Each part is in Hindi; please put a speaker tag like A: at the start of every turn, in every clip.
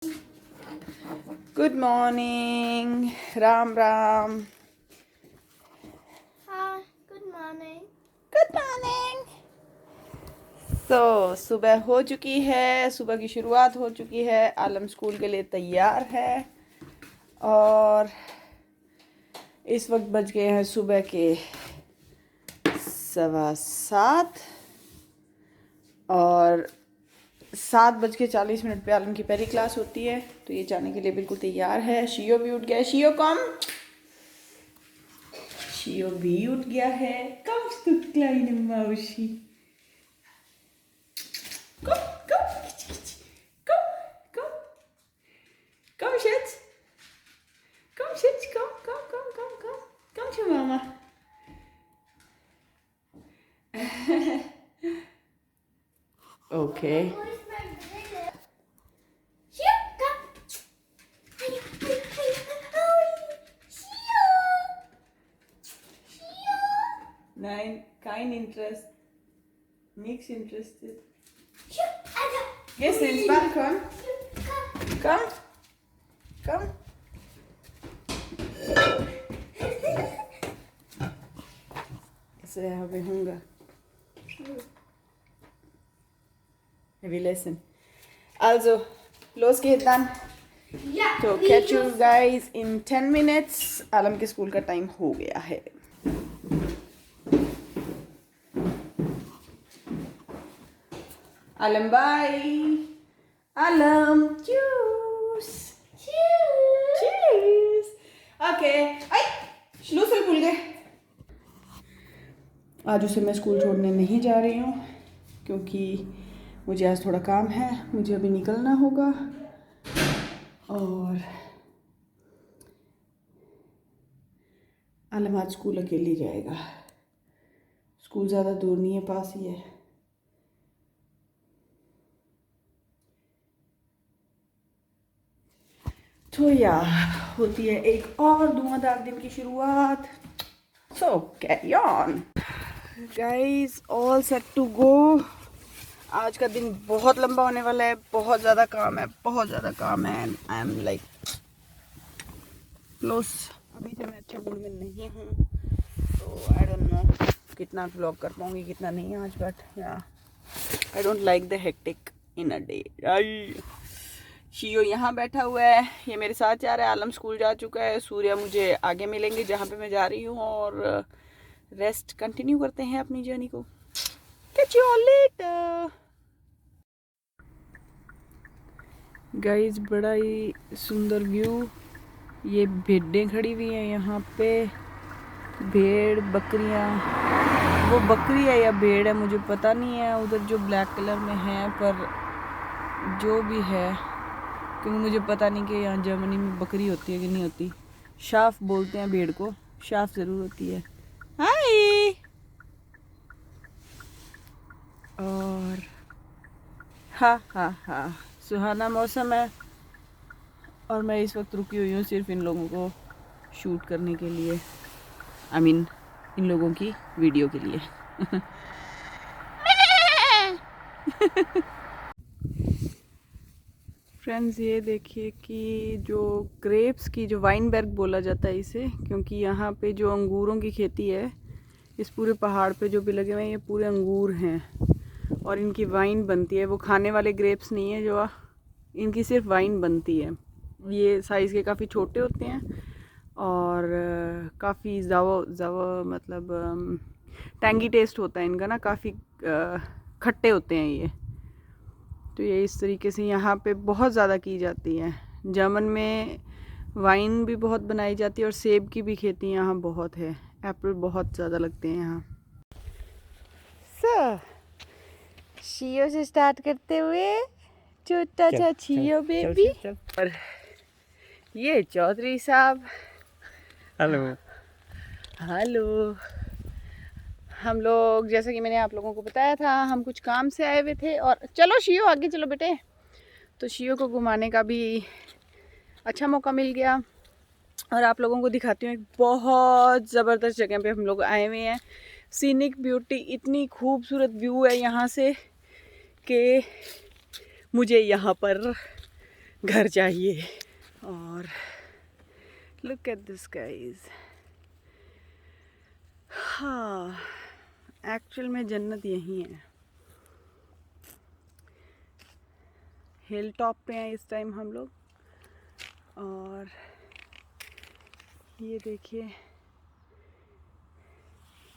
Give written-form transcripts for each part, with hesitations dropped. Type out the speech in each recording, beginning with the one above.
A: Good morning, Ram Ram.
B: Good morning.
A: Good morning. सुबह हो चुकी है, सुबह की शुरुआत हो चुकी है। आलम स्कूल के लिए तैयार है और इस वक्त बज गए हैं सुबह के 7:15 और 7:40 पे आलम की पहली क्लास होती है, तो ये जाने के लिए बिल्कुल तैयार है। शियो भी उठ गया। शियो भी उठ गया है। Kommst du, kleine Mauschi? Komm, komm, komm, komm, komm, Schatz. Komm, Schatz, komm. Komm schon, Mama. Okay.
B: Wo ist meine Brille? Hier, komm.
A: Nein, kein Interesse. Nichts interested.
B: Hier, also.
A: Gehst du ins Balkon? Komm. Komm. Also, ich habe Hunger. Er will essen. Also, los geht's dann.
B: Ja,
A: तो catch you guys in 10 minutes. आलम के स्कूल का टाइम हो गया है। आलम बाय। आलम चूस चूस। ओके आई Schlüssel भूल गए। आज उसे मैं स्कूल छोड़ने नहीं जा रही हूँ क्योंकि मुझे आज थोड़ा काम है, मुझे अभी निकलना होगा और आलम आज स्कूल अकेले जाएगा। स्कूल ज़्यादा दूर नहीं है, पास ही है। तो या होती है एक और धुआंधार दिन की शुरुआत। So carry on guys, all set to go. आज का दिन बहुत लंबा होने वाला है, बहुत ज़्यादा काम है, आई एम लाइक क्लोज। अभी से मैं अच्छे मूड में नहीं हूँ, तो आई डोंट नो कितना व्लॉग कर पाऊँगी कितना नहीं आज, but yeah I don't like the hectic in a day. शियो यहाँ बैठा हुआ है, ये मेरे साथ जा रहा है। आलम स्कूल जा चुका है। सूर्या मुझे आगे मिलेंगे जहाँ पे मैं जा रही हूँ और रेस्ट कंटिन्यू करते हैं अपनी जर्नी को। Catch you all later. Guys, बड़ा ही सुंदर व्यू। ये भेड़ें खड़ी हुई हैं यहाँ पे, भेड़ बकरियाँ। वो बकरी है या भेड़ है मुझे पता नहीं है, उधर जो ब्लैक कलर में है, पर जो भी है, क्योंकि मुझे पता नहीं कि यहाँ जर्मनी में बकरी होती है कि नहीं होती। शाफ बोलते हैं भेड़ को, शाफ ज़रूर होती है। हाय। और हा सुहाना मौसम है और मैं इस वक्त रुकी हुई हूँ सिर्फ इन लोगों को शूट करने के लिए, आई मीन इन लोगों की वीडियो के लिए। फ्रेंड्स, ये देखिए कि जो ग्रेप्स की, जो वाइनबर्ग बोला जाता है इसे, क्योंकि यहाँ पे जो अंगूरों की खेती है, इस पूरे पहाड़ पे जो भी लगे हुए हैं, ये पूरे अंगूर हैं और इनकी वाइन बनती है। वो खाने वाले ग्रेप्स नहीं है जो, इनकी सिर्फ वाइन बनती है। ये साइज़ के काफ़ी छोटे होते हैं और काफ़ी ज़ावा मतलब टैंगी टेस्ट होता है इनका ना, काफ़ी खट्टे होते हैं ये। तो ये इस तरीके से यहाँ पे बहुत ज़्यादा की जाती है। जर्मन में वाइन भी बहुत बनाई जाती है और सेब की भी खेती यहाँ बहुत है। एप्पल बहुत ज़्यादा लगते हैं यहाँ। शियो से स्टार्ट करते हुए, छोटा सा शियो बेबी। और ये चौधरी साहब। हेलो। हम लोग, जैसे कि मैंने आप लोगों को बताया था, हम कुछ काम से आए हुए थे। और चलो शियो, आगे चलो बेटे। तो शियो को घुमाने का भी अच्छा मौका मिल गया और आप लोगों को दिखाती हूँ एक बहुत ज़बरदस्त जगह पे हम लोग आए हुए हैं। सीनिक ब्यूटी, इतनी खूबसूरत व्यू है यहाँ से कि मुझे यहाँ पर घर चाहिए। और लुक एट दिस गाइस, हाँ एक्चुअल में जन्नत यही है। हिल टॉप पे हैं इस टाइम हम लोग, और ये देखिए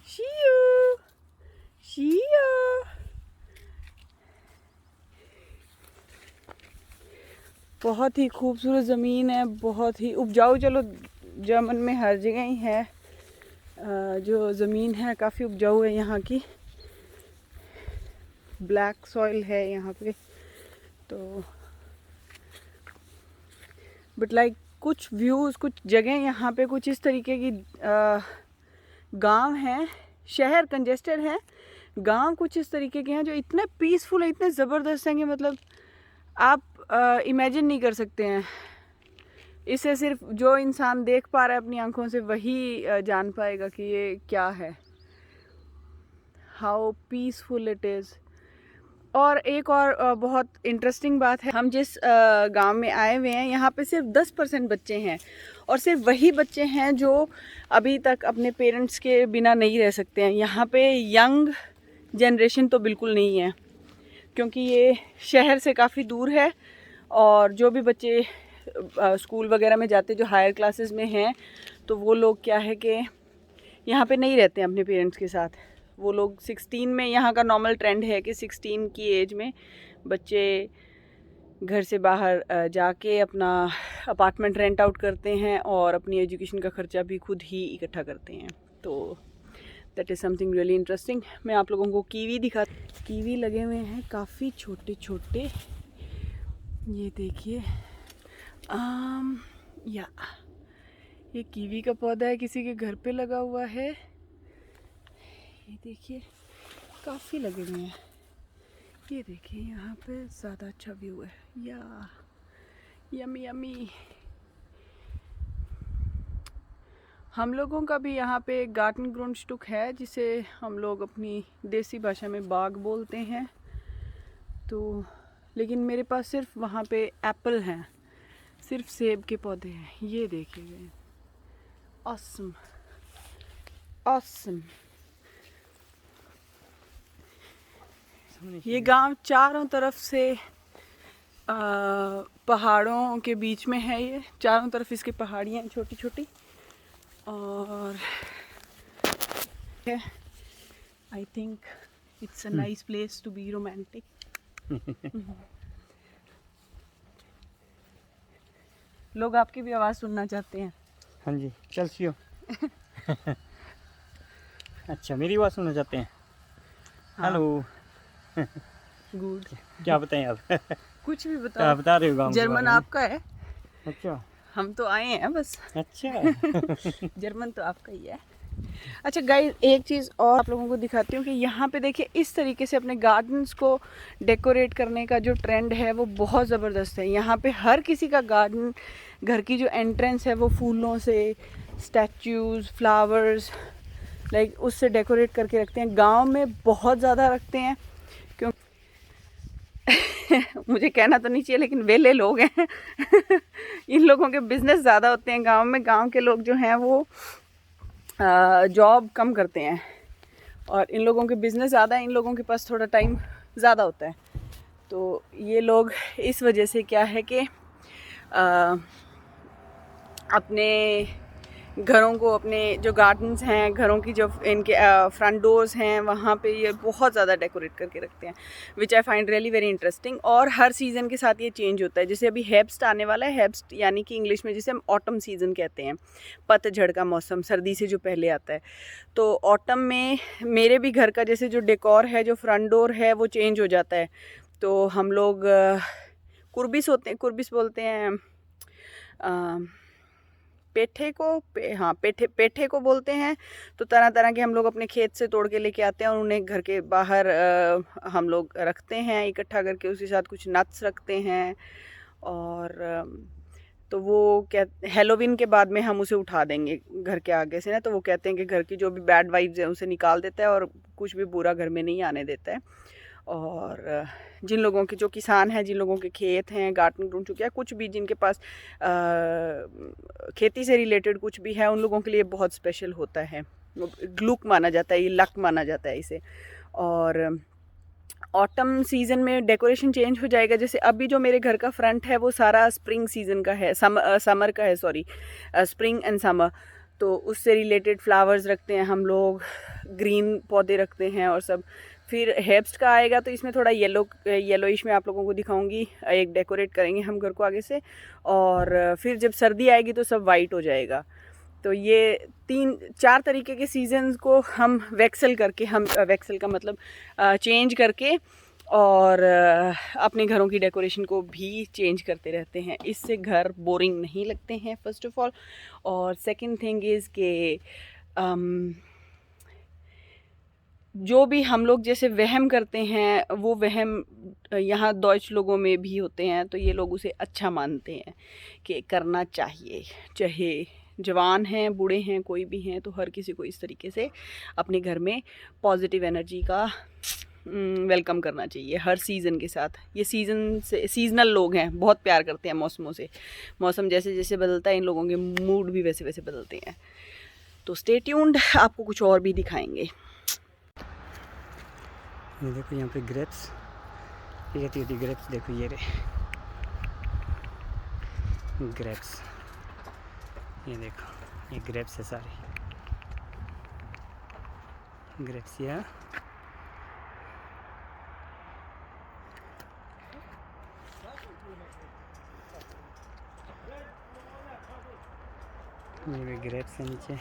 A: शियू शियू, बहुत ही खूबसूरत ज़मीन है, बहुत ही उपजाऊ। चलो जर्मन में हर जगह ही है, जो ज़मीन है काफ़ी उपजाऊ है यहाँ की, ब्लैक सॉइल है यहाँ पे। तो बट लाइक कुछ व्यूज़, कुछ जगह यहाँ पे कुछ इस तरीके की गांव हैं, शहर कंजेस्टेड है, गांव कुछ इस तरीके के हैं जो इतने पीसफुल है, इतने ज़बरदस्त हैं कि मतलब आप इमेजिन नहीं कर सकते हैं। इसे सिर्फ जो इंसान देख पा रहा है अपनी आंखों से वही जान पाएगा कि ये क्या है, हाउ पीसफुल इट इज़। और एक और बहुत इंटरेस्टिंग बात है, हम जिस गांव में आए हुए हैं यहाँ पे सिर्फ 10% बच्चे हैं, और सिर्फ वही बच्चे हैं जो अभी तक अपने पेरेंट्स के बिना नहीं रह सकते हैं। यहाँ पे यंग जनरेशन तो बिल्कुल नहीं है, क्योंकि ये शहर से काफ़ी दूर है, और जो भी बच्चे स्कूल वगैरह में जाते जो हायर क्लासेस में हैं, तो वो लोग क्या है कि यहाँ पे नहीं रहते हैं अपने पेरेंट्स के साथ। वो लोग 16 में, यहाँ का नॉर्मल ट्रेंड है कि 16 की एज में बच्चे घर से बाहर जाके अपना अपार्टमेंट रेंट आउट करते हैं और अपनी एजुकेशन का ख़र्चा भी खुद ही इकट्ठा करते हैं। तो that is something really interesting. मैं आप लोगों को कीवी दिखा, कीवी लगे हुए हैं काफ़ी छोटे छोटे, ये देखिए या ये कीवी का पौधा है, किसी के घर पे लगा हुआ है। ये देखिए काफ़ी लगे हुए हैं, ये देखिए यहाँ पे ज़्यादा अच्छा व्यू है, या यमी यमी। हम लोगों का भी यहाँ पे गार्डन ग्रुंडस्टुक है, जिसे हम लोग अपनी देसी भाषा में बाग बोलते हैं। तो लेकिन मेरे पास सिर्फ वहाँ पे एप्पल हैं, सिर्फ सेब के पौधे हैं। ये देखिए ऑसम ऑसम। ये गांव चारों तरफ से पहाड़ों के बीच में है, ये चारों तरफ इसकी पहाड़ियाँ हैं छोटी छोटी, और I think it's a nice place to be romantic. लोग आपकी भी आवाज़ सुनना चाहते हैं।
C: हाँ जी, चलसियो। अच्छा, मेरी आवाज़ सुनना चाहते हैं। हेलो।
A: गुड।
C: क्या बताएं आप?
A: कुछ भी
C: क्या
A: बताओ।
C: बता रहे हो गाँव के
A: जर्मन
C: बारे में?
A: आपका है,
C: अच्छा
A: हम तो आए हैं बस।
C: अच्छा।
A: जर्मन तो आपका ही है। अच्छा गाइस, एक चीज़ और आप लोगों को दिखाती हूँ कि यहाँ पे देखिए इस तरीके से अपने गार्डन्स को डेकोरेट करने का जो ट्रेंड है वो बहुत ज़बरदस्त है। यहाँ पे हर किसी का गार्डन, घर की जो एंट्रेंस है वो फूलों से, स्टैच्यूज़, फ्लावर्स लाइक उससे डेकोरेट करके रखते हैं। गांव में बहुत ज़्यादा रखते हैं, क्यों मुझे कहना तो नहीं चाहिए लेकिन वेले लोग हैं। इन लोगों के बिज़नेस ज़्यादा होते हैं गांव में। गांव के लोग जो हैं वो जॉब कम करते हैं, और इन लोगों के बिज़नेस ज़्यादा है, इन लोगों के पास थोड़ा टाइम ज़्यादा होता है। तो ये लोग इस वजह से क्या है कि अपने घरों को, अपने जो गार्डन्स हैं, घरों की जो इनके फ्रंट डोर्स हैं, वहाँ पे ये बहुत ज़्यादा डेकोरेट करके रखते हैं, which I find really very interesting. और हर सीज़न के साथ ये चेंज होता है। जैसे अभी हेब्स्ट आने वाला है, हेब्स्ट यानी कि इंग्लिश में जिसे हम ऑटम सीज़न कहते हैं, पतझड़ का मौसम, सर्दी से जो पहले आता है। तो ऑटम में मेरे भी घर का जैसे जो डेकोर है, जो फ्रंट डोर है, वो चेंज हो जाता है। तो हम लोग कुर्बिस होते हैं, कुर्बिस बोलते हैं पेठे को, पेठे को बोलते हैं। तो तरह तरह के हम लोग अपने खेत से तोड़ के लेके आते हैं और उन्हें घर के बाहर हम लोग रखते हैं इकट्ठा करके। उसके साथ कुछ नट्स रखते हैं, और तो वो हेलोवीन के बाद में हम उसे उठा देंगे घर के आगे से ना। तो वो कहते हैं कि घर की जो भी बैड वाइब्स हैं उसे निकाल देता है और कुछ भी बुरा घर में नहीं आने देता है। और जिन लोगों के जो किसान हैं, जिन लोगों के खेत हैं, गार्डन ढूंढ चुके हैं, कुछ भी जिनके पास खेती से रिलेटेड कुछ भी है, उन लोगों के लिए बहुत स्पेशल होता है। ग्लुक माना जाता है, ये लक माना जाता है इसे। और ऑटम सीज़न में डेकोरेशन चेंज हो जाएगा। जैसे अभी जो मेरे घर का फ्रंट है वो सारा स्प्रिंग सीज़न का है, समर का है, सॉरी, स्प्रिंग एंड समर। तो उससे रिलेटेड फ्लावर्स रखते हैं हम लोग, ग्रीन पौधे रखते हैं और सब। फिर हेब्स्ट का आएगा तो इसमें थोड़ा येलोइश में आप लोगों को दिखाऊंगी, एक डेकोरेट करेंगे हम घर को आगे से। और फिर जब सर्दी आएगी तो सब वाइट हो जाएगा। तो ये 3-4 तरीके के सीजन्स को हम वैक्सल का मतलब चेंज करके और अपने घरों की डेकोरेशन को भी चेंज करते रहते हैं। इससे घर बोरिंग नहीं लगते हैं, फर्स्ट ऑफ ऑल। और सेकंड थिंग इज़ के जो भी हम लोग जैसे वहम करते हैं, वो वहम यहाँ डॉइच लोगों में भी होते हैं। तो ये लोग उसे अच्छा मानते हैं कि करना चाहिए, चाहे जवान हैं, बूढ़े हैं, कोई भी हैं, तो हर किसी को इस तरीके से अपने घर में पॉजिटिव एनर्जी का वेलकम करना चाहिए हर सीज़न के साथ। ये सीज़नल लोग हैं, बहुत प्यार करते हैं मौसमों से। मौसम जैसे जैसे बदलता है, इन लोगों के मूड भी वैसे वैसे बदलते हैं। तो स्टे ट्यून्ड, आपको कुछ और भी दिखाएंगे।
C: ये देखो यहाँ पे ग्रेप्स, ये ग्रेप्स देखो, ये ग्रेप्स, ये देखो, ये ग्रेप्स है सारे ग्रेप्स। ये भी ग्रेप्स है नीचे।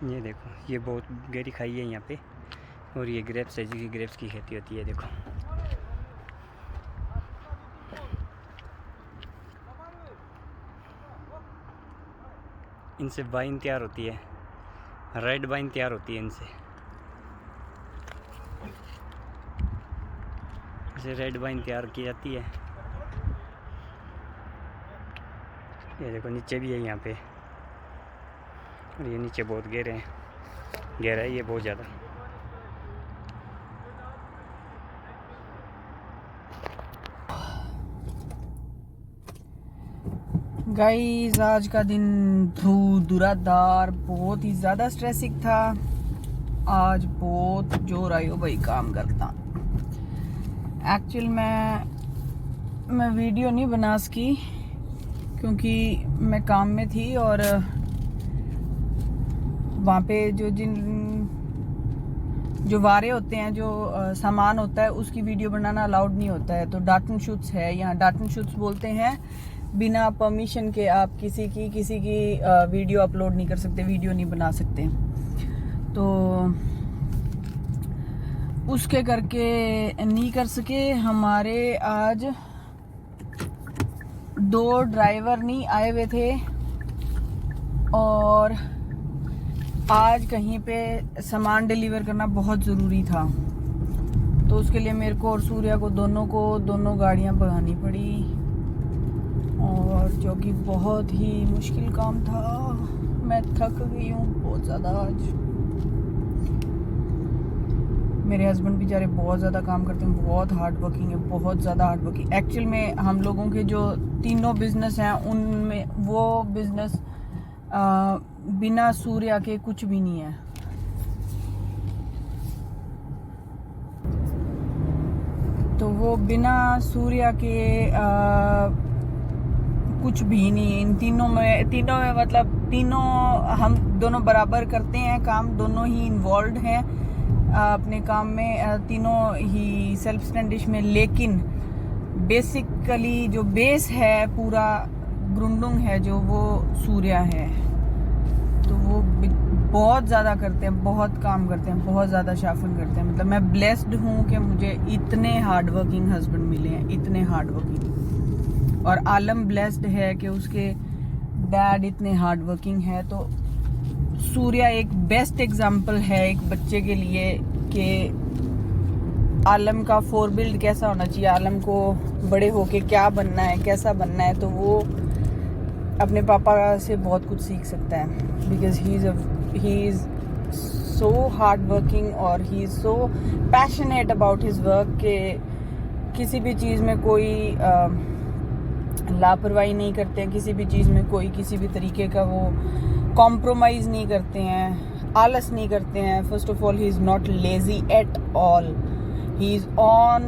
C: ये देखो, ये बहुत गहरी खाई है यहाँ पे। और ये ग्रेप्स है, जी ग्रेप्स की खेती होती है। देखो इनसे वाइन तैयार होती है, रेड वाइन तैयार होती है इनसे। इसे रेड वाइन तैयार की जाती है। ये देखो नीचे भी है यहाँ पे, और ये नीचे बहुत गहरा है ये बहुत ज़्यादा।
A: गाइस, आज का दिन धुराधार, बहुत ही ज़्यादा स्ट्रेसिंग था। आज बहुत जोर आयो भाई काम करता। एक्चुअल मैं वीडियो नहीं बना सकी क्योंकि मैं काम में थी। और वहाँ पे जो वारे होते हैं, जो सामान होता है, उसकी वीडियो बनाना अलाउड नहीं होता है। तो डाटनशूट्स है यहाँ, डाटनशूट्स बोलते हैं। बिना परमिशन के आप किसी की वीडियो अपलोड नहीं कर सकते, वीडियो नहीं बना सकते। तो उसके करके नहीं कर सके। हमारे आज 2 ड्राइवर नहीं आए हुए थे और आज कहीं पे सामान डिलीवर करना बहुत ज़रूरी था। तो उसके लिए मेरे को और सूर्या को दोनों गाड़ियाँ भगानी पड़ी, और जो कि बहुत ही मुश्किल काम था। मैं थक गई हूँ बहुत ज़्यादा आज। मेरे हस्बैंड बेचारे बहुत ज़्यादा काम करते हैं, बहुत हार्ड वर्किंग है, बहुत ज़्यादा हार्ड वर्किंग। एक्चुअल में हम लोगों के जो 3 बिजनेस हैं, उनमें वो बिजनेस बिना सूर्या के कुछ भी नहीं है। तो वो बिना सूर्या के कुछ भी नहीं। इन तीनों में मतलब तीनों हम दोनों बराबर करते हैं काम, दोनों ही इन्वॉल्व हैं अपने काम में, तीनों ही सेल्फ स्टैंडिश में। लेकिन बेसिकली जो बेस है पूरा ग्रुंडुंग है, जो वो सूर्या है। तो वो बहुत ज़्यादा करते हैं, बहुत काम करते हैं, बहुत ज़्यादा शाफन करते हैं। मतलब मैं ब्लेस्ड हूँ कि मुझे इतने हार्ड वर्किंग हस्बैंड मिले हैं, इतने हार्ड वर्किंग। और आलम ब्लेस्ड है कि उसके डैड इतने हार्ड वर्किंग है। तो सूर्या एक बेस्ट एग्जाम्पल है एक बच्चे के लिए कि आलम का फोरबिल्ड कैसा होना चाहिए, आलम को बड़े होके क्या बनना है, कैसा बनना है, तो वो अपने पापा से बहुत कुछ सीख सकता है। Because he is so hard working और he is so passionate about his work के किसी भी चीज़ में कोई लापरवाही नहीं करते हैं, किसी भी चीज़ में कोई किसी भी तरीके का वो कॉम्प्रोमाइज़ नहीं करते हैं, आलस नहीं करते हैं। First of all he is not lazy at all, he is on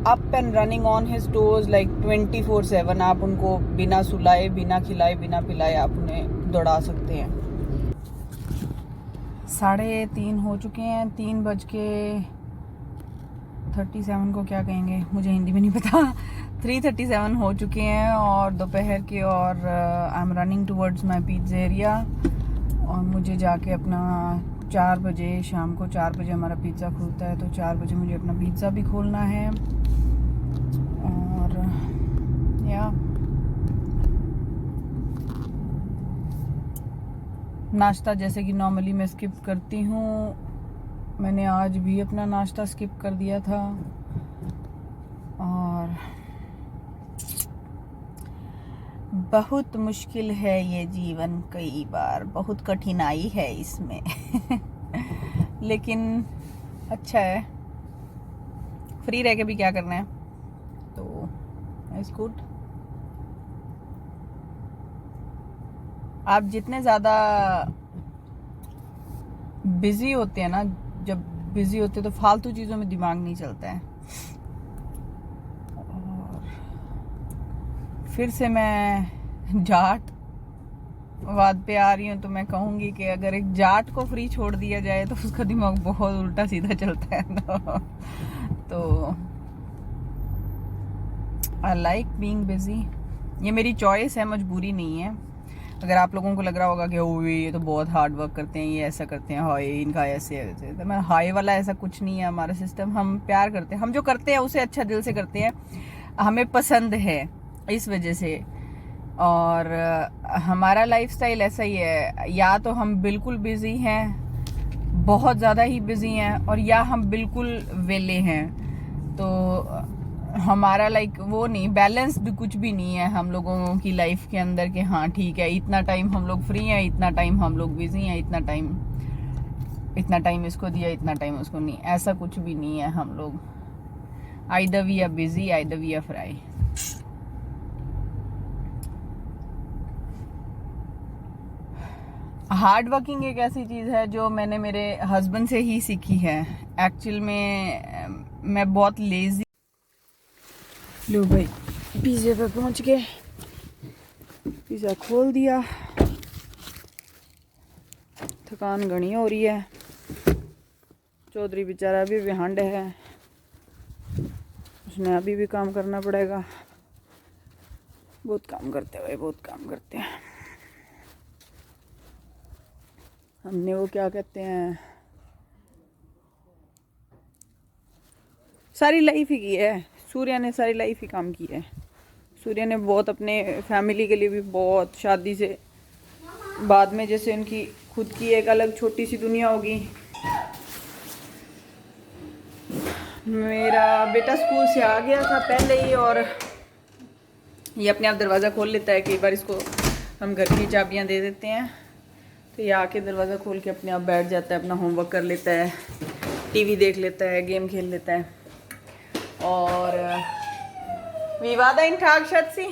A: up and running on his toes like 24/7। आप उनको बिना सुलाए, बिना खिलाए, बिना पिलाए आप उन्हें दौड़ा सकते हैं। 3:30 हो चुके हैं, 3:37 को क्या कहेंगे मुझे हिंदी में नहीं पता। 3:37 हो चुके हैं और दोपहर के, और I am running towards my pizza area. और मुझे जाके अपना 4 बजे, शाम को 4 बजे हमारा पिज़्ज़ा खुलता है, तो 4 बजे मुझे अपना पिज़्ज़ा भी खोलना है। और या नाश्ता जैसे कि नॉर्मली मैं स्किप करती हूँ, मैंने आज भी अपना नाश्ता स्किप कर दिया था। और बहुत मुश्किल है ये जीवन, कई बार बहुत कठिनाई है इसमें लेकिन अच्छा है, फ्री रह के भी क्या करना है, तो इट्स गुड। आप जितने ज़्यादा बिजी होते हैं ना, जब बिजी होते हैं तो फालतू चीज़ों में दिमाग नहीं चलता है। और फिर से मैं जाट वाद पे आ रही हूँ, तो मैं कहूँगी कि अगर एक जाट को फ्री छोड़ दिया जाए तो उसका दिमाग बहुत उल्टा सीधा चलता है ना। तो आई लाइक बीइंग बिजी, ये मेरी चॉइस है, मजबूरी नहीं है। अगर आप लोगों को लग रहा होगा कि ओ ये तो बहुत हार्ड वर्क करते हैं, ये ऐसा करते हैं, हाय इनका ऐसे ऐसे, तो मैं हाय वाला ऐसा कुछ नहीं है हमारा सिस्टम। हम प्यार करते हैं, हम जो करते हैं उसे अच्छा दिल से करते हैं, हमें पसंद है इस वजह से। और हमारा लाइफस्टाइल ऐसा ही है, या तो हम बिल्कुल बिजी हैं, बहुत ज़्यादा ही बिजी हैं, और या हम बिल्कुल वेले हैं। तो हमारा लाइक वो नहीं, बैलेंस्ड कुछ भी नहीं है हम लोगों की लाइफ के अंदर कि हाँ ठीक है इतना टाइम हम लोग फ्री हैं, इतना टाइम हम लोग बिजी हैं, इतना टाइम इसको दिया, इतना टाइम उसको नहीं, ऐसा कुछ भी नहीं है हम लोग। Either we are busy, either we are free. Hard working एक ऐसी चीज़ है जो मैंने मेरे हस्बैंड से ही सीखी है। एक्चुअल में मैं बहुत लेजी। लो भाई पिज़्ज़ा पे पहुंच गए, पिज़्ज़ा खोल दिया, थकान घनी हो रही है। चौधरी बेचारा अभी भी हंड है, उसने अभी भी काम करना पड़ेगा। बहुत काम करते हैं भाई, बहुत काम करते हैं। हमने वो क्या कहते हैं, सारी लाइफ ही की है। सूर्या ने सारी लाइफ ही काम की है। सूर्या ने बहुत अपने फैमिली के लिए भी बहुत, शादी से बाद में जैसे उनकी खुद की एक अलग छोटी सी दुनिया होगी। मेरा बेटा स्कूल से आ गया था पहले ही, और ये अपने आप दरवाज़ा खोल लेता है। कई बार इसको हम घर की चाबियां दे देते हैं तो ये आके दरवाज़ा खोल के अपने आप बैठ जाता है, अपना होमवर्क कर लेता है, टीवी देख लेता है, गेम खेल लेता है। और विवादा इन ठाक शत्सी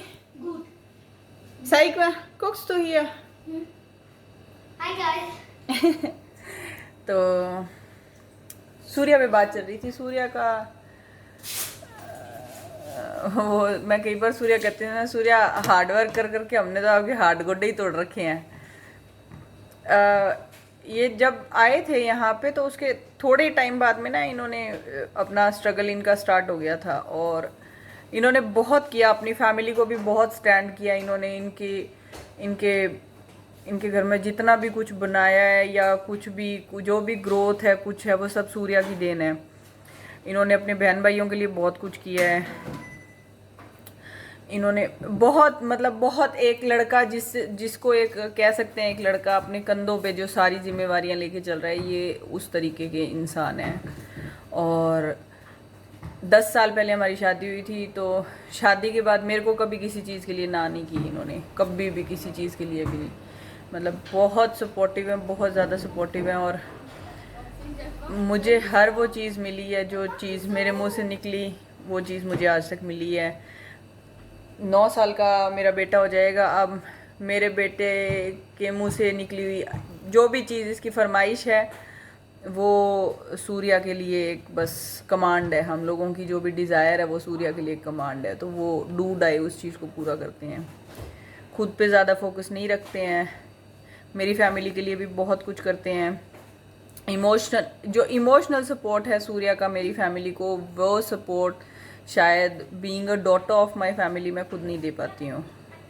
A: साइक कुक्स तो हियर।
B: Hi guys.
A: तो सूर्या पे बात चल रही थी। सूर्या का वो, मैं कई बार सूर्या कहती हूँ ना, सूर्या हार्ड वर्क कर करके हमने तो आपके हार्ड गोड्डे ही तोड़ रखे हैं। ये जब आए थे यहाँ पे तो उसके थोड़े टाइम बाद में ना इन्होंने अपना स्ट्रगल इनका स्टार्ट हो गया था, और इन्होंने बहुत किया, अपनी फैमिली को भी बहुत स्टैंड किया इन्होंने। इनके घर में जितना भी कुछ बनाया है या कुछ भी जो भी ग्रोथ है कुछ है, वो सब सूर्या की देन है। इन्होंने अपने बहन भाइयों के लिए बहुत कुछ किया है। इन्होंने बहुत, मतलब बहुत, एक लड़का जिसको एक कह सकते हैं एक लड़का अपने कंधों पे जो सारी जिम्मेवारियां लेके चल रहा है, ये उस तरीके के इंसान है। और 10 साल पहले हमारी शादी हुई थी, तो शादी के बाद मेरे को कभी किसी चीज़ के लिए ना नहीं की इन्होंने, कभी भी किसी चीज़ के लिए भी। मतलब बहुत सपोर्टिव है, बहुत ज़्यादा सपोर्टिव है। और मुझे हर वो चीज़ मिली है जो चीज़ मेरे मुंह से निकली, वो चीज़ मुझे आज तक मिली है। 9 साल का मेरा बेटा हो जाएगा अब, मेरे बेटे के मुंह से निकली हुई जो भी चीज़ इसकी फरमाइश है वो सूर्या के लिए एक बस कमांड है। हम लोगों की जो भी डिज़ायर है वो सूर्या के लिए एक कमांड है, तो वो डू डाई उस चीज़ को पूरा करते हैं। खुद पे ज़्यादा फोकस नहीं रखते हैं, मेरी फैमिली के लिए भी बहुत कुछ करते हैं। इमोशनल सपोर्ट है सूर्या का मेरी फैमिली को, वो सपोर्ट शायद being a daughter of my family मैं खुद नहीं दे पाती हूँ।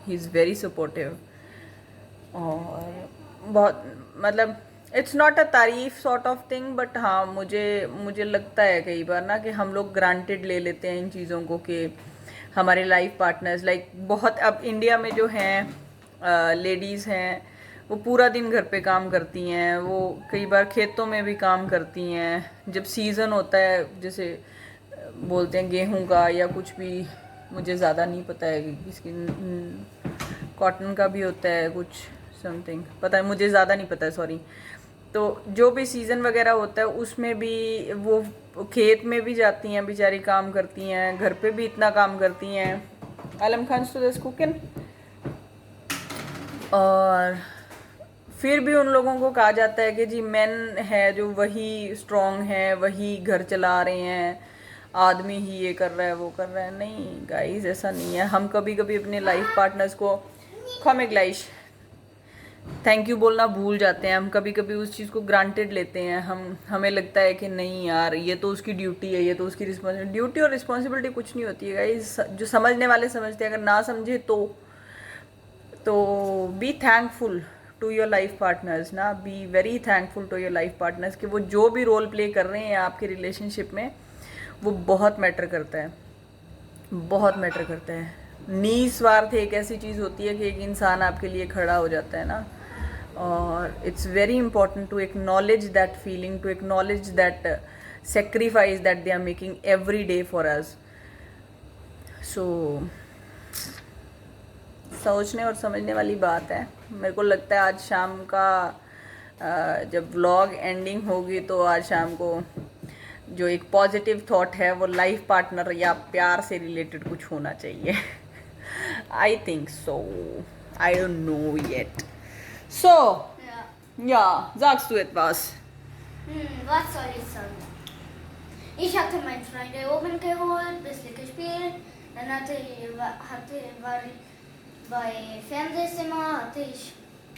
A: He is very supportive. और बहुत मतलब इट्स नॉट अ तारीफ सॉर्ट ऑफ थिंग, बट हाँ मुझे लगता है कई बार ना कि हम लोग ग्रांटेड ले लेते हैं इन चीज़ों को कि हमारे लाइफ पार्टनर्स लाइक बहुत, अब इंडिया में जो हैं लेडीज़ हैं वो पूरा दिन घर पे काम करती हैं, वो कई बार खेतों में भी काम करती हैं। जब सीज़न होता है जैसे बोलते हैं गेहूं का या कुछ भी, मुझे ज़्यादा नहीं पता है कि इसकी कॉटन का भी होता है कुछ समथिंग, पता है मुझे ज़्यादा नहीं पता है, सॉरी। तो जो भी सीज़न वगैरह होता है उसमें भी वो खेत में भी जाती हैं बेचारी, काम करती हैं, घर पे भी इतना काम करती हैं। आलम खान तो दिस कुकिंग। और फिर भी उन लोगों को कहा जाता है कि जी मेन है जो वही स्ट्रॉन्ग है, वही घर चला रहे हैं, आदमी ही ये कर रहा है वो कर रहा है। नहीं गाइस, ऐसा नहीं है। हम कभी कभी अपने लाइफ पार्टनर्स को खमेगलाइश थैंक यू बोलना भूल जाते हैं। हम कभी कभी उस चीज़ को ग्रांटेड लेते हैं। हमें लगता है कि नहीं यार ये तो उसकी ड्यूटी है, ये तो उसकी रिस्पॉन्सिबिलिटी। ड्यूटी और रिस्पॉन्सिबिलिटी कुछ नहीं होती है गाइस, जो समझने वाले समझते हैं, अगर ना समझे तो be thankful to your life partners ना, be very thankful to your life partners कि वो जो भी रोल प्ले कर रहे हैं आपके रिलेशनशिप में वो बहुत मैटर करता है, बहुत मैटर करता है। निस्वार्थ एक ऐसी चीज़ होती है कि एक इंसान आपके लिए खड़ा हो जाता है ना, और it's very important to acknowledge that feeling, to acknowledge that sacrifice that they are making every day for us. So सोचने और समझने वाली बात है। मेरे को लगता है आज शाम का जब व्लॉग एंडिंग होगी तो आज शाम को जो एक पॉजिटिव थॉट है वो लाइफ पार्टनर या प्यार से रिलेटेड कुछ होना चाहिए। I think so, I don't know yet. So ja, sagst du etwas?
B: Was soll ich sagen? Ich hatte meinen Freund oben geholt, bisschen gespielt, dann war ich bei Fernsehzimmer, hatte ich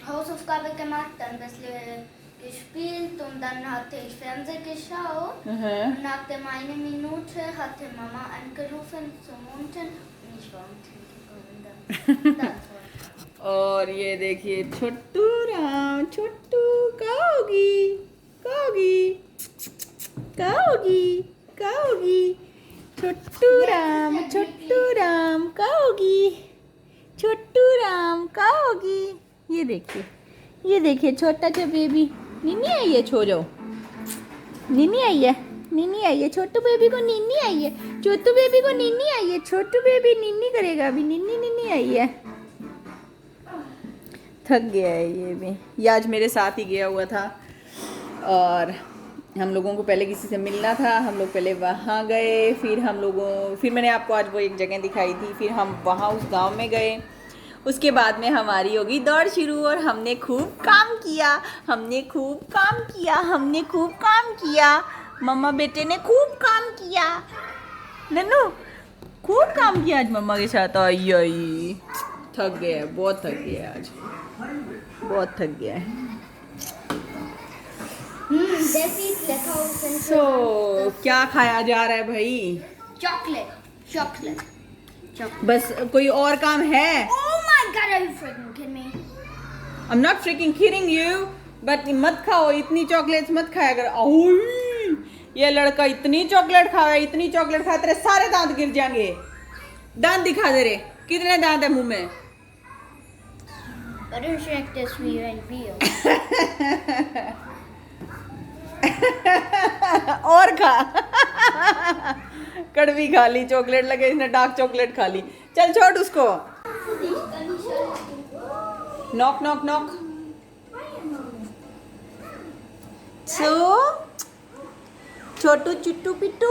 B: Hausaufgabe gemacht, dann ein bisschen gespielt und dann hatte ich Fernsehen geschaut. Und nach einer Minute hatte Mama angerufen zum Unten und ich war unten gegangen. Das war
A: और ये देखिए छोटू राम, छोटू काओगी काओगी काओगी काओगी, छोटू राम काओगी, छोटू राम काओगी। ये देखिए छोटा सा बेबी निन्नी आई है, छो जाओ, निन्नी आई है, छोटू बेबी को निन्नी आई है, छोटू बेबी को निन्नी आई है, छोटू बेबी निन्नी करेगा अभी, निन्नी आई है। थक गया है ये भी, ये आज मेरे साथ ही गया हुआ था और हम लोगों को पहले किसी से मिलना था, हम लोग पहले वहाँ गए, फिर मैंने आपको आज वो एक जगह दिखाई थी, फिर हम वहाँ उस गांव में गए। उसके बाद में हमारी होगी दौड़ शुरू और हमने खूब काम किया, मम्मा बेटे ने खूब काम किया, नन्नू खूब काम किया आज मम्मा के साथ। आई थक गया है, बहुत थक गया है आज, बहुत थक गया है।
B: der sieht lecker aus.
A: सो क्या खाया जा रहा है भाई?
B: Chocolate.
A: बस कोई और काम है?
B: Oh my god, are you freaking kidding me?
A: I'm not freaking kidding you, but मत खाओ इतनी चॉकलेट्स, मत खाया कर। ओह ये लड़का इतनी चॉकलेट खाया, इतनी चॉकलेट खाया तेरे सारे दांत गिर जाएंगे। दांत दिखा दे रे, कितने दांत है मुंह में?
B: I don't think this real.
A: और खा कड़वी खा ली, चॉकलेट लगे, इसने डार्क चॉकलेट खा ली। चल छोड़ उसको। Knock knock knock. छोटू चुट्टू पिट्टू,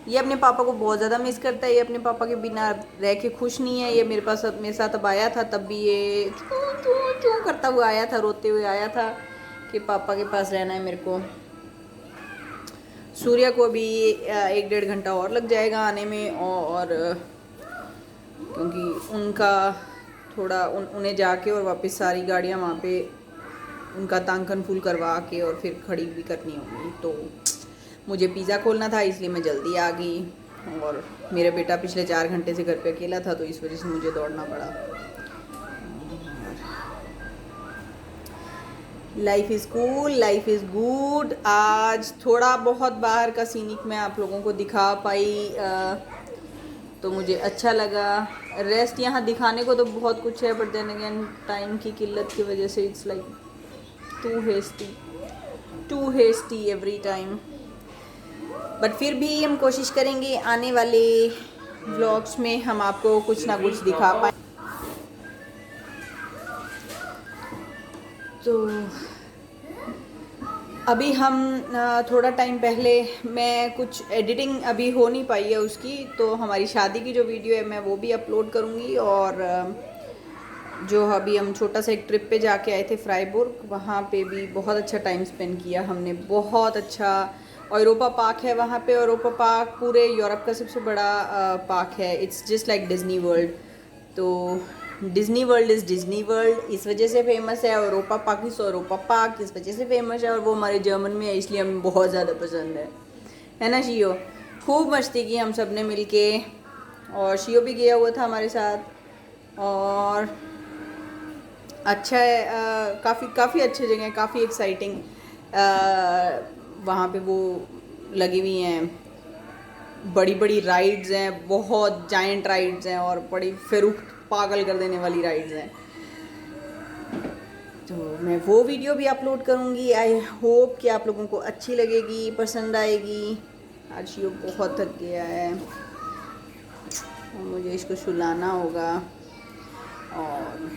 A: ये अपने पापा को बहुत ज़्यादा मिस करता है। ये अपने पापा के बिना रह के खुश नहीं है। ये मेरे साथ अब आया था, तब भी ये चू चू चू करता हुआ आया था, रोते हुए आया था कि पापा के पास रहना है मेरे को। सूर्या को भी 1-1.5 घंटा और लग जाएगा आने में, और क्योंकि उनका थोड़ा उन्हें जाके और वापस सारी गाड़ियाँ वहाँ पे उनका तांकन फुल करवा के और फिर खड़ी भी करनी होगी। तो मुझे पिज़्ज़ा खोलना था, इसलिए मैं जल्दी आ गई, और मेरा बेटा पिछले 4 घंटे से घर पे अकेला था, तो इस वजह से मुझे दौड़ना पड़ा। Life is cool, life is good. आज थोड़ा बहुत बाहर का सीनिक मैं आप लोगों को दिखा पाई, तो मुझे अच्छा लगा। रेस्ट यहाँ दिखाने को तो बहुत कुछ है, बट देन अगेन टाइम की किल्लत की वजह से it's like too hasty every time. But फिर भी हम कोशिश करेंगे आने वाले व्लॉग्स में हम आपको कुछ ना कुछ दिखा पाए। तो अभी हम थोड़ा टाइम पहले, मैं कुछ एडिटिंग अभी हो नहीं पाई है उसकी, तो हमारी शादी की जो वीडियो है मैं वो भी अपलोड करूँगी। और जो अभी हम छोटा सा एक ट्रिप पे जाके आए थे फ्राइबुर्ग, वहाँ पे भी बहुत अच्छा टाइम स्पेंड किया हमने। बहुत अच्छा यूरोपा पार्क है वहाँ पे। यूरोपा पार्क पूरे यूरोप का सबसे बड़ा पार्क है। It's just like Disney World. तो Disney World is Disney World इस वजह से फेमस है। यूरोपा पार्क इस यूरोपा पार्क इस वजह से फेमस है, और वो हमारे जर्मन में है, इसलिए हमें बहुत ज़्यादा पसंद है ना शियो? खूब मस्ती की हम सब ने मिल के, और शियो भी गया हुआ था हमारे साथ। और अच्छा है, काफ़ी अच्छी जगह है, काफ़ी एक्साइटिंग। वहाँ पे वो लगी हुई हैं बड़ी बड़ी राइड्स हैं, बहुत जायंट राइड्स हैं, और बड़ी फिर पागल कर देने वाली राइड्स हैं। तो मैं वो वीडियो भी अपलोड करूँगी। आई होप कि आप लोगों को अच्छी लगेगी, पसंद आएगी। आज शियो बहुत थक गया है और मुझे इसको सुलाना होगा, और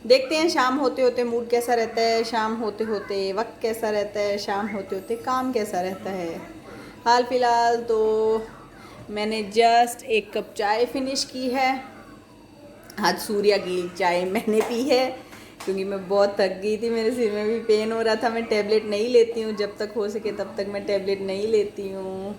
A: देखते हैं शाम होते होते मूड कैसा रहता है, शाम होते होते वक्त कैसा रहता है, शाम होते होते काम कैसा रहता है। हाल फिलहाल तो मैंने जस्ट 1 कप चाय फिनिश की है। आज सूर्या की चाय मैंने पी है, क्योंकि मैं बहुत थक गई थी, मेरे सिर में भी पेन हो रहा था। मैं टैबलेट नहीं लेती हूँ, जब तक हो सके तब तक मैं टैबलेट नहीं लेती हूँ,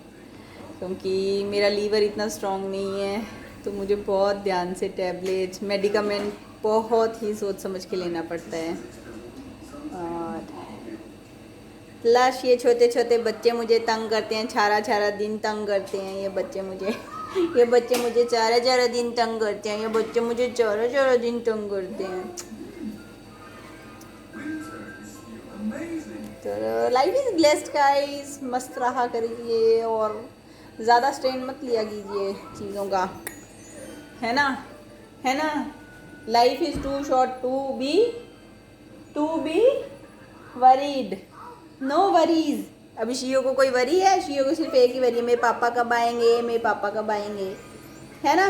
A: क्योंकि मेरा लीवर इतना स्ट्रॉन्ग नहीं है। तो मुझे बहुत ध्यान से टैबलेट्स, मेडिकामेंट बहुत ही सोच समझ के लेना पड़ता है। और प्लस ये छोटे छोटे बच्चे मुझे तंग करते हैं, छारा दिन तंग करते हैं ये बच्चे मुझे छारा दिन तंग करते हैं, ये बच्चे मुझे छारा दिन तंग करते हैं। तो लाइफ इज ब्लेस्ड गाइस, मस्त रहा करिए और ज़्यादा स्ट्रेन मत लिया कीजिए चीज़ों का, है ना। Life is too short to be worried, no worries. अभी शियो को कोई वरी है? शियो को सिर्फ एक ही वरी है, मेरे पापा कब आएंगे, है ना।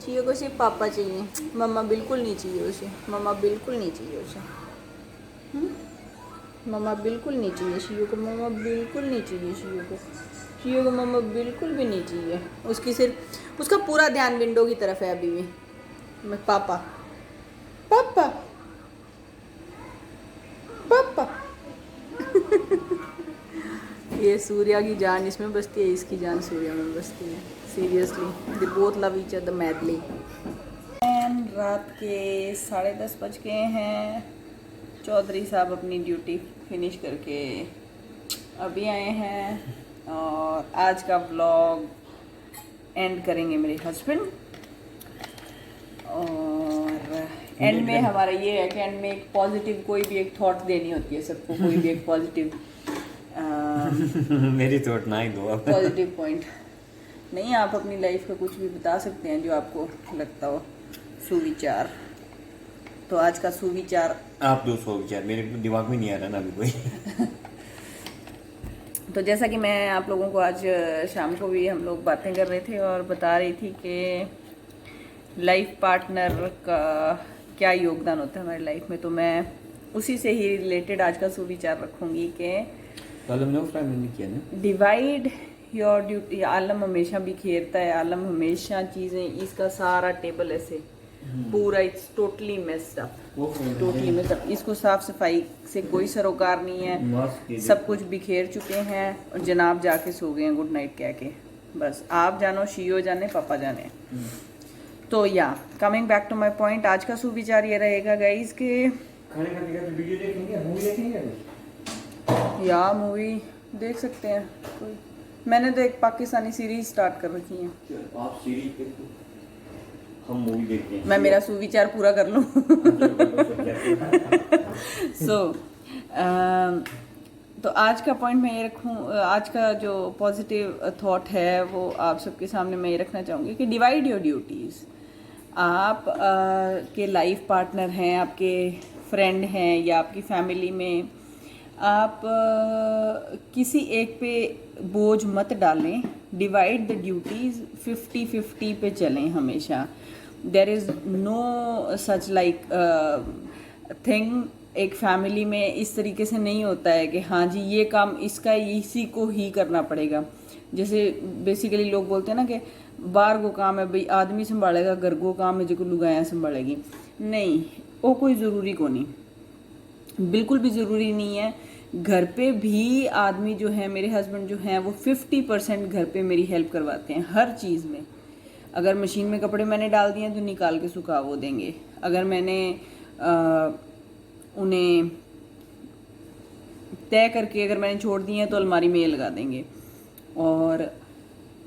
A: शियो को सिर्फ पापा चाहिए, मम्मा बिल्कुल नहीं चाहिए उसे, मम्मा बिल्कुल नहीं चाहिए शियो को, मम्मा बिल्कुल नहीं चाहिए शियो को मम्मा बिल्कुल भी नहीं चाहिए। उसकी सिर्फ, उसका पूरा ध्यान विंडो की तरफ है अभी भी। मैं पापा ये सूर्या की जान इसमें बसती है, इसकी जान सूर्या में बसती है। Seriously they both love each other madly. रात के 10:30 बज गए हैं। चौधरी साहब अपनी ड्यूटी फिनिश करके अभी आए हैं, और आज का व्लॉग एंड करेंगे मेरे हस्बैंड। और एंड में हमारा ये है कि एंड में एक पॉजिटिव, कोई भी एक थॉट देनी होती है सबको, कोई भी एक पॉजिटिव
C: मेरी थॉट ना ही दो आप।
A: पॉजिटिव पॉइंट नहीं, आप अपनी लाइफ का कुछ भी बता सकते हैं जो आपको लगता हो, सुविचार। तो आज का सुविचार,
C: आप दो सुविचार, मेरे दिमाग में नहीं आ रहा ना अभी कोई।
A: तो जैसा कि मैं आप लोगों को आज शाम को भी हम लोग बातें कर रहे थे और बता रही थी कि लाइफ पार्टनर का क्या योगदान होता है हमारी लाइफ में, तो मैं उसी से ही रिलेटेड आज का सुविचार रखूँगी कि डिवाइड योर ड्यूटी। आलम हमेशा बिखेरता है, आलम हमेशा चीज़ें, इसका सारा टेबल ऐसे पूरा it's totally messed up, totally messed up. इसको साफ सफाई से कोई सरोकार नहीं है, सब कुछ बिखेर चुके हैं और जनाब जाके सो गए हैं गुड नाइट कह के। बस आप जानो, शियो जाने, पापा जाने। तो yeah coming back to my point, आज का सुविचार ये रहेगा गाइस के या मूवी देख सकते हैं कोई। मैंने तो एक पाकिस्तानी सीरीज स्टार्ट कर रखी है।
D: आप सीरीज देखो, हम मूवी देखते हैं।
A: मैं मेरा सुविचार पूरा कर लूँ। तो आज का पॉइंट मैं ये रखूँ, आज का जो पॉजिटिव थॉट है वो आप सबके सामने मैं ये रखना चाहूँगी कि डिवाइड योर ड्यूटीज़। आप के लाइफ पार्टनर हैं, आपके फ्रेंड हैं या आपकी फैमिली में, आप किसी एक पे बोझ मत डालें। डिवाइड द ड्यूटीज़, 50-50 पे चलें हमेशा। There is no such like thing. एक फैमिली में इस तरीके से नहीं होता है कि हाँ जी ये काम इसका इसी को ही करना पड़ेगा। जैसे बेसिकली लोग बोलते हैं ना कि बाहर को काम है भाई आदमी संभालेगा, घर को काम है जो लुगाया संभालेगी। नहीं, वो कोई ज़रूरी को नहीं, बिल्कुल भी ज़रूरी नहीं है। घर पे भी आदमी जो है, मेरे हस्बैंड जो हैं, वो 50% घर पे मेरी हेल्प करवाते हैं हर चीज़ में। अगर मशीन में कपड़े मैंने डाल दिए हैं तो निकाल के सुखा वो देंगे। अगर मैंने उन्हें तय करके अगर मैंने छोड़ दिए हैं तो अलमारी में ये लगा देंगे। और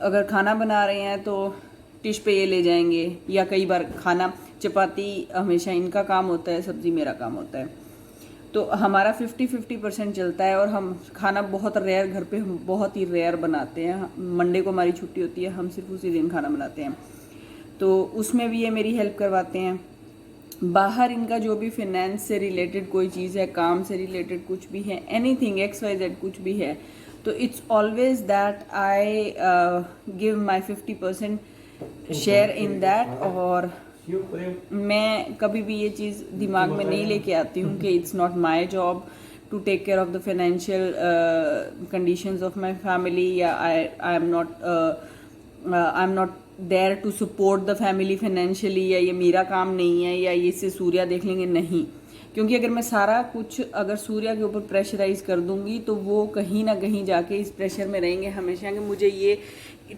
A: अगर खाना बना रहे हैं तो डिश पे ये ले जाएंगे। या कई बार खाना, चपाती हमेशा इनका काम होता है, सब्ज़ी मेरा काम होता है। तो हमारा 50-50% चलता है। और हम खाना बहुत रेयर, घर पे हम बहुत ही रेयर बनाते हैं। मंडे को हमारी छुट्टी होती है, हम सिर्फ उसी दिन खाना बनाते हैं। तो उसमें भी ये मेरी हेल्प करवाते हैं। बाहर इनका जो भी फिनेंस से रिलेटेड कोई चीज़ है, काम से रिलेटेड कुछ भी है, एनीथिंग XYZ कुछ भी है, तो it's always that I give my 50% share in that. और मैं कभी भी ये चीज़ दिमाग में नहीं लेके आती हूँ कि it's not my job to take care of the financial conditions of my family, या I am not there to support the family financially, या ये मेरा काम नहीं है, या ये से सूर्या देख लेंगे। नहीं, क्योंकि अगर मैं सारा कुछ अगर सूर्या के ऊपर प्रेशराइज कर दूंगी तो वो कहीं ना कहीं जाके इस प्रेशर में रहेंगे हमेशा कि मुझे ये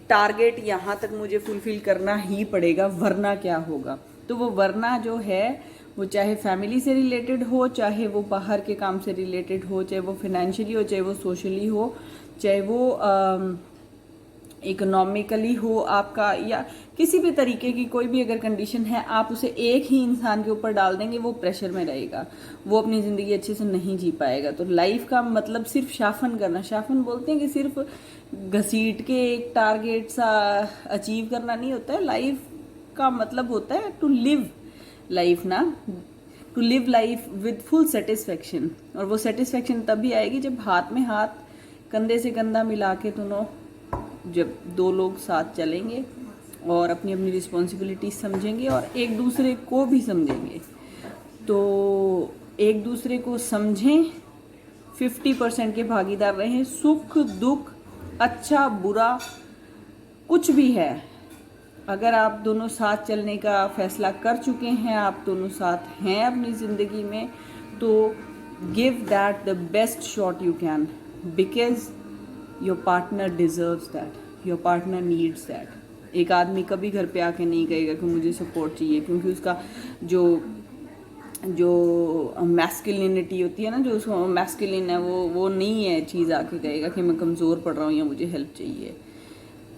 A: टारगेट यहाँ तक मुझे फुलफिल करना ही पड़ेगा, वरना क्या होगा। तो वो वरना जो है वो चाहे फैमिली से रिलेटेड हो, चाहे वो बाहर के काम से रिलेटेड हो, चाहे वो फाइनेंशियली हो, चाहे वो सोशली हो, चाहे वो इकोनॉमिकली हो आपका, या किसी भी तरीके की कोई भी अगर कंडीशन है, आप उसे एक ही इंसान के ऊपर डाल देंगे, वो प्रेशर में रहेगा, वो अपनी ज़िंदगी अच्छे से नहीं जी पाएगा। तो लाइफ का मतलब सिर्फ शाफन करना, शाफन बोलते हैं कि सिर्फ घसीट के एक टारगेट सा अचीव करना नहीं होता है। लाइफ का मतलब होता है टू लिव लाइफ ना, to live life with full satisfaction. और वो सेटिस्फेक्शन तभी आएगी जब हाथ में हाथ, कंधे से कंधा मिला के दोनों, जब दो लोग साथ चलेंगे और अपनी अपनी रिस्पॉन्सिबिलिटी समझेंगे और एक दूसरे को भी समझेंगे। तो एक दूसरे को समझें, 50% के भागीदार रहें। सुख दुख, अच्छा बुरा कुछ भी है, अगर आप दोनों साथ चलने का फैसला कर चुके हैं, आप दोनों साथ हैं अपनी ज़िंदगी में, तो give that the best shot you can, because your partner deserves that, your partner needs that. एक आदमी कभी घर पे आके नहीं कहेगा कि मुझे सपोर्ट चाहिए, क्योंकि उसका जो मैस्कुलिनिटी होती है ना, जो उसको मैस्कुलिन है, वो नहीं है चीज़ आके कहेगा कि मैं कमज़ोर पड़ रहा हूँ या मुझे हेल्प चाहिए।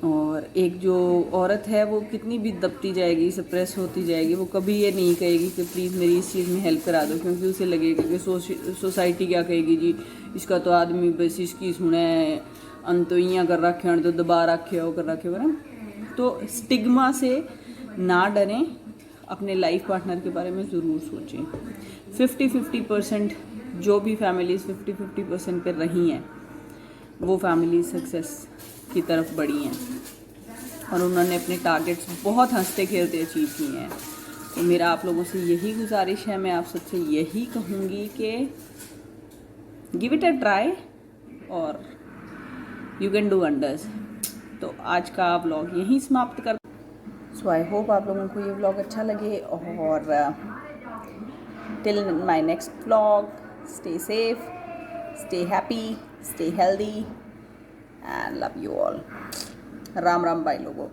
A: और एक जो औरत है वो कितनी भी दबती जाएगी, सप्रेस होती जाएगी, वो कभी ये नहीं कहेगी कि प्लीज़ मेरी इस चीज़ में हेल्प करा दो, क्योंकि उसे लगेगा कि सोसाइटी क्या कहेगी, जी इसका तो आदमी बस इसकी सुने अंतोइयाँ कर रखे हैं, तो दबा रखे हो कर रखे हो ना। तो स्टिग्मा से ना डरें, अपने लाइफ पार्टनर के बारे में ज़रूर सोचें। 50-50% जो भी फैमिलीज़ 50-50% पर रही हैं, वो फैमिली सक्सेस की तरफ बढ़ी हैं और उन्होंने अपने टारगेट्स बहुत हंसते खेलते अचीव किए हैं। तो मेरा आप लोगों से यही गुजारिश है, मैं आप सबसे यही कहूँगी कि गिव इट अ ट्राई और यू कैन डू वंडर्स। तो आज का व्लॉग यहीं समाप्त कर। सो आई होप आप लोगों को ये व्लॉग अच्छा लगे और till my next vlog stay safe, stay happy, stay healthy and love you all. Ram Ram भाई लोगों।